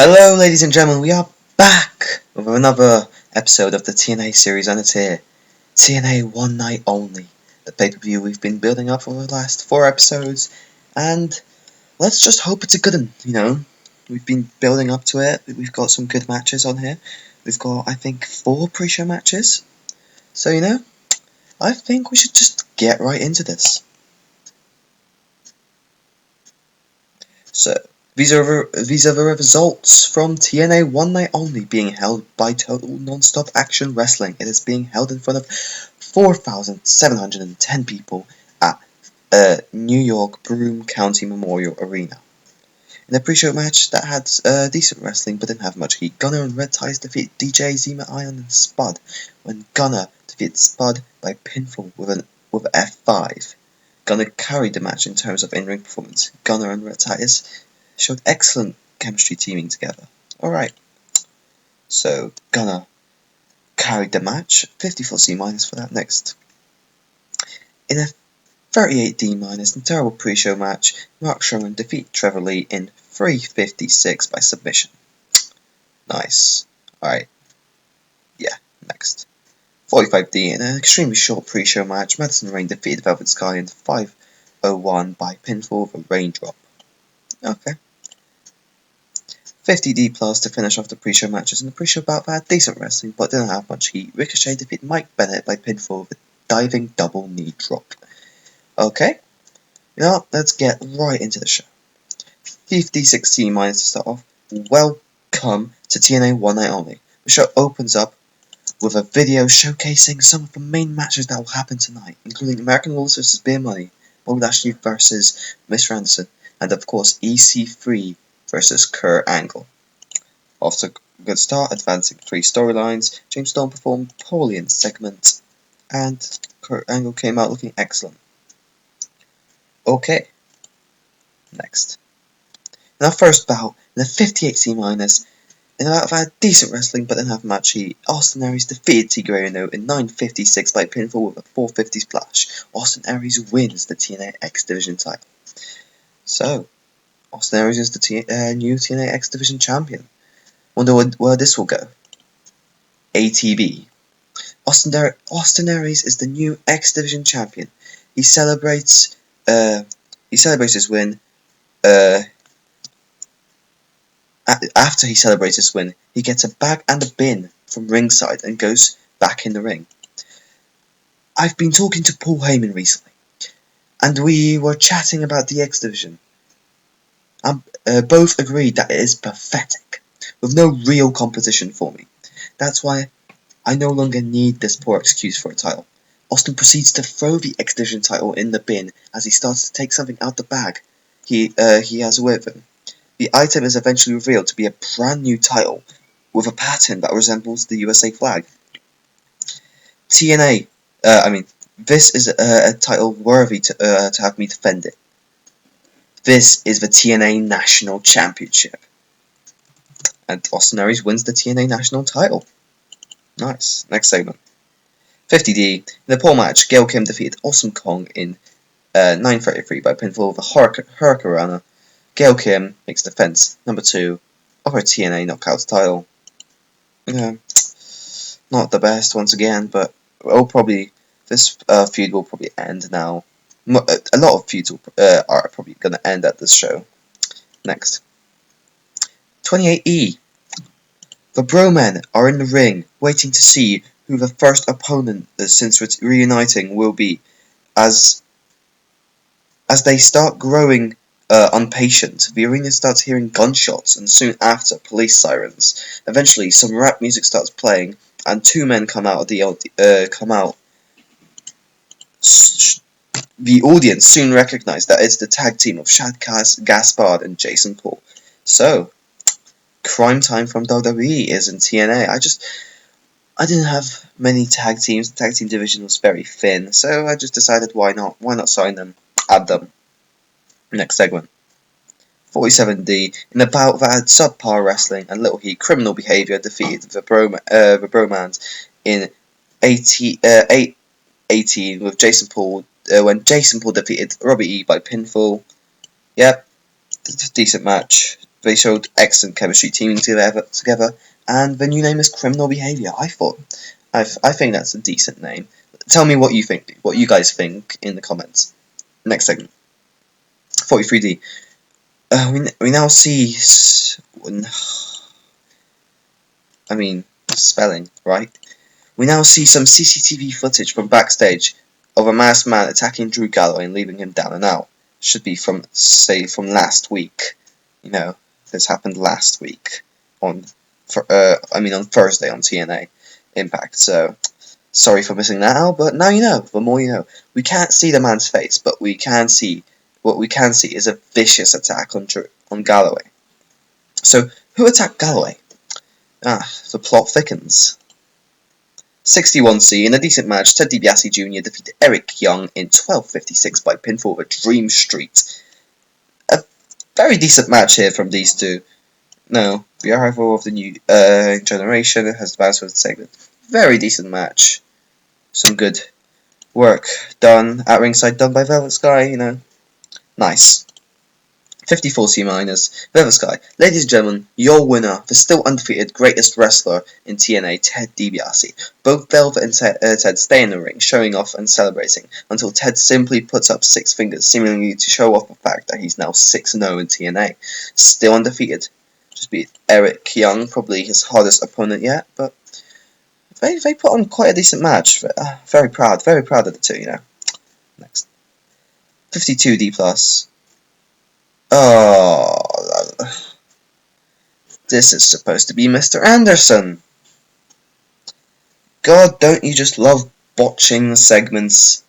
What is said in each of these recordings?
Hello, ladies and gentlemen, we are back with another episode of the TNA series, and it's here. TNA One Night Only, the pay-per-view we've been building up for the last 4 episodes, and let's just hope it's a good one, We've been building up to it, we've got some good matches on here. We've got, I think, 4 pre-show matches. So, I think we should just get right into this. So, these are the results from TNA One Night Only being held by Total Non-Stop Action Wrestling. It is being held in front of 4,710 people at New York Broome County Memorial Arena. In a pre-show match that had decent wrestling but didn't have much heat, Gunner and Red Ties defeated DJ, Zima, Ion, and Spud, when Gunner defeated Spud by pinfall with F5. Gunner carried the match in terms of in-ring performance. Gunner and Red Ties showed excellent chemistry teaming together. Alright, so Gunner carried the match, 54 C- for that. Next, in a 38D- and terrible pre-show match, Mark Sherman defeated Trevor Lee in 356 by submission. Nice. Alright, yeah, next. 45D, in an extremely short pre-show match, Madison Rayne defeated Velvet Sky in 501 by pinfall with a raindrop. Okay. 50D plus to finish off the pre-show matches. In the pre-show bout that had decent wrestling but didn't have much heat, Ricochet defeated Mike Bennett by pinfall with a diving double knee drop. Okay, now let's get right into the show. 56C- to start off. Welcome to TNA One Night Only. The show opens up with a video showcasing some of the main matches that will happen tonight, including American Rules vs. Beer Money, Bobby Lashley vs. Mr. Anderson, and of course EC3 versus Kurt Angle. Off to a good start, advancing 3 storylines. James Storm performed poorly in the segment, and Kurt Angle came out looking excellent. Okay, next. In our first bout, in the 58C-, in a bout that had decent wrestling but didn't have much heat, Austin Aries defeated Tigre Uno in 956 by pinfall with a 450 splash. Austin Aries wins the TNA X Division title. So, Austin Aries is the new TNA X Division champion. Wonder where this will go. ATV. Austin Aries is the new X Division champion. He celebrates his win. After he celebrates his win, he gets a bag and a bin from ringside and goes back in the ring. I've been talking to Paul Heyman recently, and we were chatting about the X Division. Both agreed that it is pathetic, with no real competition for me. That's why I no longer need this poor excuse for a title. Austin proceeds to throw the X Division title in the bin as he starts to take something out the bag he has with him. The item is eventually revealed to be a brand new title with a pattern that resembles the USA flag. This is a title worthy to have me defend it. This is the TNA National Championship. And Austin Aries wins the TNA National title. Nice. Next segment. 50D. In the pole match, Gail Kim defeated Awesome Kong in 933 by pinfall with a Hurricanrana. Gail Kim makes defense number 2 of her TNA Knockouts title. Not the best once again, but this feud will probably end now. A lot of feuds are probably going to end at this show. Next. 28E. The Bromen are in the ring, waiting to see who the first opponent since reuniting will be, as they start growing impatient. The arena starts hearing gunshots, and soon after, police sirens. Eventually, some rap music starts playing, and 2 men come out. The audience soon recognize that it's the tag team of Shad Gaspard and Jason Paul. So, Crime Time from WWE is in TNA. I didn't have many tag teams. The tag team division was very thin, so I just decided why not? Why not sign them? Add them. Next segment. 47D. In a bout that had subpar wrestling and little heat, Criminal Behavior defeated the Bromans in 18 with Jason Paul, when Jason Paul defeated Robbie E by pinfall. Yep, decent match. They showed excellent chemistry teaming together, and the new name is Criminal Behavior. I think that's a decent name. Tell me what you think, what you guys think in the comments. Next segment. 43D. We now see. I mean, spelling, right? We now see some CCTV footage from backstage of a masked man attacking Drew Galloway and leaving him down and out. Should be from last week. You know, this happened last week on Thursday on TNA Impact. So sorry for missing that out, but now you know. The more you know. We can't see the man's face, but what we can see is a vicious attack on Galloway. So who attacked Galloway? The plot thickens. 61C, in a decent match, Ted DiBiase Jr. defeated Eric Young in 12:56 by pinfall over Dream Street. A very decent match here from these two. No, the arrival of the new generation has advanced with the segment. Very decent match. Some good work done at ringside, done by Velvet Sky, you know. Nice. 54C minus, Velvet Sky. Ladies and gentlemen, your winner, the still undefeated greatest wrestler in TNA, Ted DiBiase. Both Velvet and Ted stay in the ring, showing off and celebrating, until Ted simply puts up 6 fingers, seemingly to show off the fact that he's now 6-0 in TNA. Still undefeated. Just beat Eric Young, probably his hardest opponent yet, but they put on quite a decent match. Very proud of the two, you know. Next. 52D+. Oh, this is supposed to be Mr. Anderson. God, don't you just love botching segments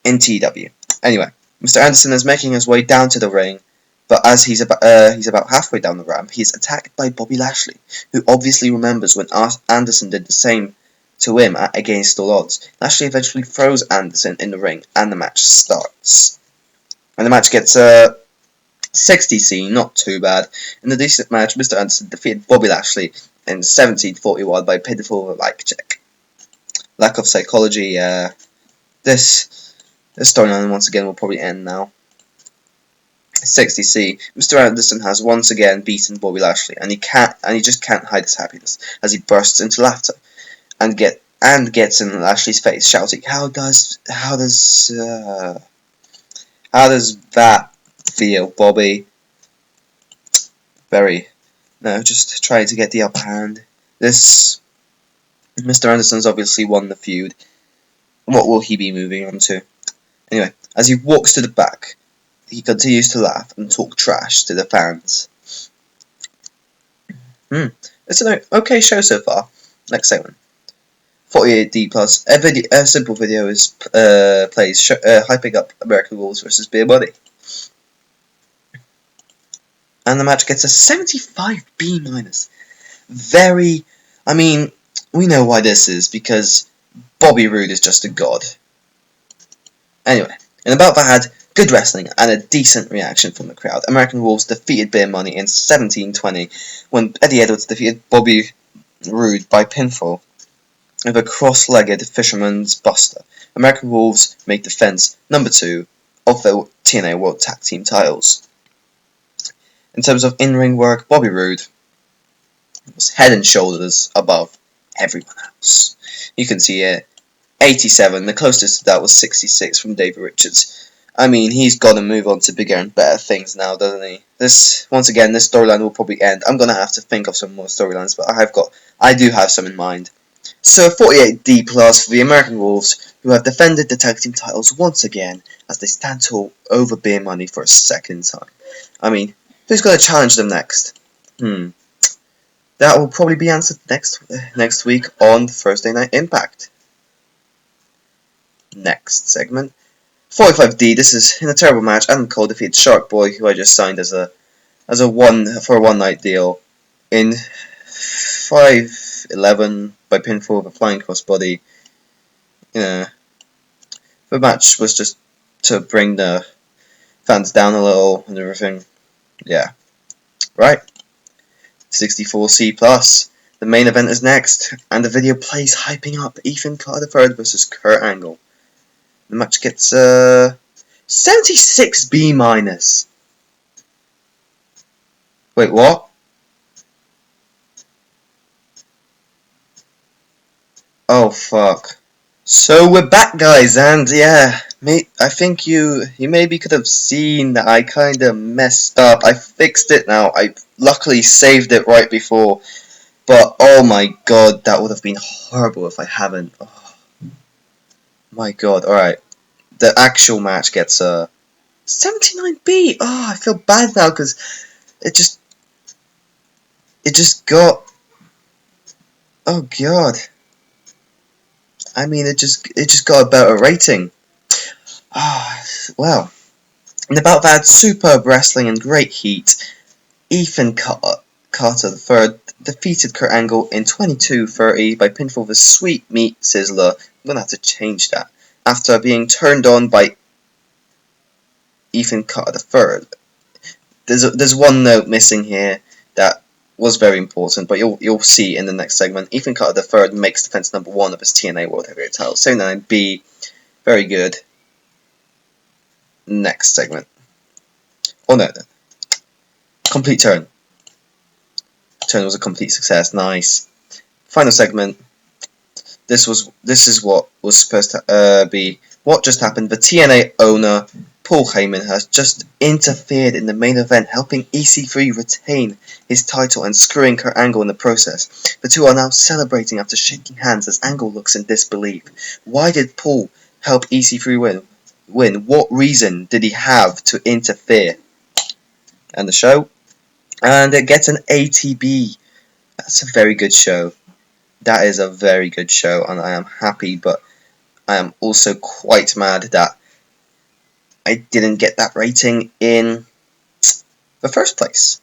in TEW? Anyway, Mr. Anderson is making his way down to the ring, but as he's about halfway down the ramp, he's attacked by Bobby Lashley, who obviously remembers when Anderson did the same to him Against All Odds. Lashley eventually throws Anderson in the ring, and the match starts. And the match gets 60C, not too bad. In the decent match, Mr. Anderson defeated Bobby Lashley in 17:41 by pinfall with a mic check. Lack of psychology, this storyline once again will probably end now. 60C, Mr. Anderson has once again beaten Bobby Lashley, and he just can't hide his happiness as he bursts into laughter and gets in Lashley's face, shouting, How does that feel, Bobby? Just trying to get the upper hand. Mr. Anderson's obviously won the feud. What will he be moving on to? Anyway, as he walks to the back, he continues to laugh and talk trash to the fans. It's an okay show so far. Next segment. 48D+. A simple video is plays hyping up American Wolves versus Beer Money. And the match gets a 75B-. We know why this is, because Bobby Roode is just a god. Anyway, in about that had good wrestling and a decent reaction from the crowd. American Wolves defeated Beer Money in 17:20 when Eddie Edwards defeated Bobby Roode by pinfall with a cross-legged fisherman's buster. American Wolves make defense number 2 of the TNA World Tag Team titles. In terms of in-ring work, Bobby Roode was head and shoulders above everyone else. You can see it, 87. The closest to that was 66 from David Richards. I mean, he's got to move on to bigger and better things now, doesn't he? This storyline will probably end. I'm gonna have to think of some more storylines, but I do have some in mind. So 48D+ for the American Wolves, who have defended the tag team titles once again as they stand tall over Beer Money for a second time. I mean, who's going to challenge them next? That will probably be answered next week on Thursday Night Impact. Next segment. 45D. This is in a terrible match. Adam Cole defeated Shark Boy, who I just signed for a one-night deal, in 5:11 by pinfall with a flying crossbody. The match was just to bring the fans down a little and everything. Yeah. Right. 64C+. The main event is next, and the video plays hyping up Ethan Carter III versus Kurt Angle. The match gets 76B-. Wait, what? Oh, fuck. So we're back, guys, and yeah, I think you maybe could have seen that I kinda messed up. I fixed it now. I luckily saved it right before, but oh my god, that would have been horrible if I haven't. Oh my god, alright. The actual match gets 79B. Oh, I feel bad now because it just got, oh god. I mean, it just got a better rating. Ah, well. In the bout that had superb wrestling and great heat, Ethan Carter III defeated Kurt Angle in 22:30 by pinfall with Sweet Meat Sizzler. I'm gonna have to change that. After being turned on by Ethan Carter III. There's one note missing here that was very important, but you'll see in the next segment. Ethan Carter III makes defense number 1 of his TNA World Heavyweight title. 79B, very good. Next segment. Oh no. Complete turn. Turn was a complete success. Nice. Final segment. This is what was supposed to be. What just happened? The TNA owner Paul Heyman has just interfered in the main event, helping EC3 retain his title and screwing Kurt Angle in the process. The two are now celebrating after shaking hands as Angle looks in disbelief. Why did Paul help EC3 win? What reason did he have to interfere? And the show. And it gets an ATB. That's a very good show. That is a very good show, and I am happy, but I am also quite mad that I didn't get that rating in the first place.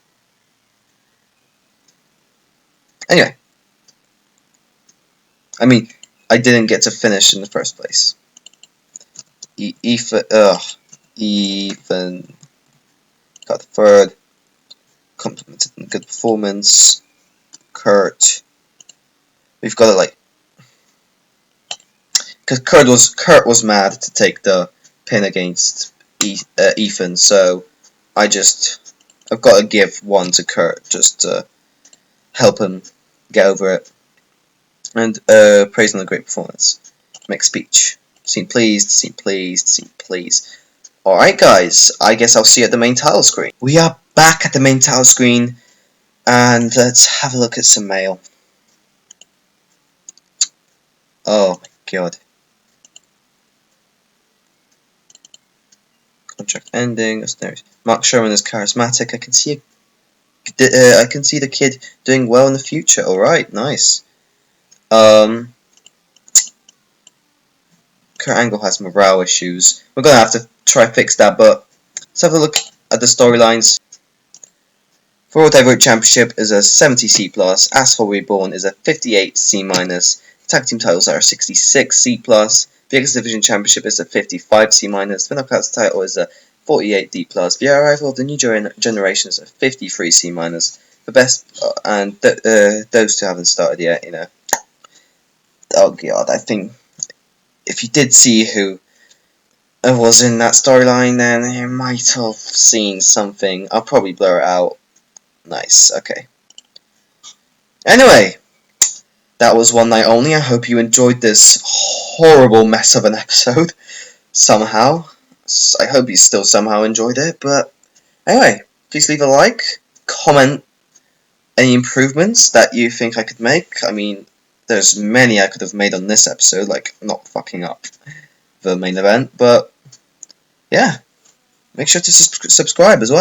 Anyway. I mean, I didn't get to finish in the first place. Ethan got the third. Complimented on good performance. Kurt. We've got it like, because Kurt was mad to take the pin against Ethan, so I've got to give one to Kurt just to help him get over it. And praise on the great performance. Make speech. Seem pleased. Alright guys, I guess I'll see you at the main title screen. We are back at the main title screen, and let's have a look at some mail. Oh my god. Contract ending. Mark Sherman is charismatic. I can see the kid doing well in the future. Alright, nice. Kurt Angle has morale issues. We're gonna have to try fix that, but let's have a look at the storylines. For World Heavyweight Championship is a 70C+, As for Reborn is a 58C-, Tag Team titles are a 66C+, the X Division Championship is a 55C-, the Knockouts title is a 48D+, the Arrival of the New Generation is a 53C-, the best, and those two haven't started yet, you know. Oh god, I think if you did see who was in that storyline, then you might have seen something. I'll probably blur it out. Nice, okay. Anyway, that was One Night Only. I hope you enjoyed this horrible mess of an episode. Somehow. I hope you still somehow enjoyed it, but anyway, please leave a like, comment any improvements that you think I could make. I mean, there's many I could have made on this episode, like not fucking up the main event, but yeah, make sure to subscribe as well.